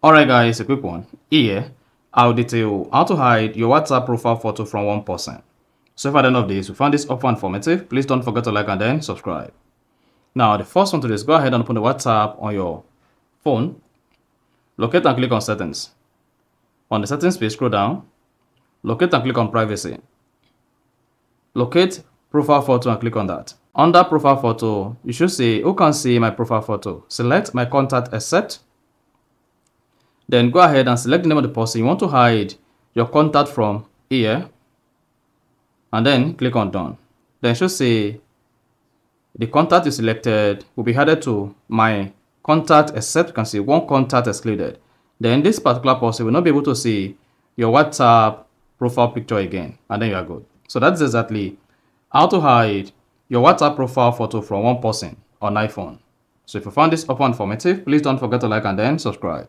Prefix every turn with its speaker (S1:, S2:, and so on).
S1: Alright guys, a quick one. Here, I'll detail how to hide your WhatsApp profile photo from one person. So if at the end of this you found this offer informative, please don't forget to like and then subscribe. Now the first one to do is go ahead and open the WhatsApp on your phone. Locate and click on settings. On the settings page, scroll down. Locate and click on privacy. Locate profile photo and click on that. Under profile photo, you should say who can see my profile photo. Select my contact except. Then go ahead and select the name of the person you want to hide your contact from here. And then click on done. Then it should say the contact you selected will be added to my contact except you can see one contact excluded. Then this particular person will not be able to see your WhatsApp profile picture again. And then you are good. So that's exactly how to hide your WhatsApp profile photo from one person on iPhone. So if you found this offer informative, please don't forget to like and then subscribe.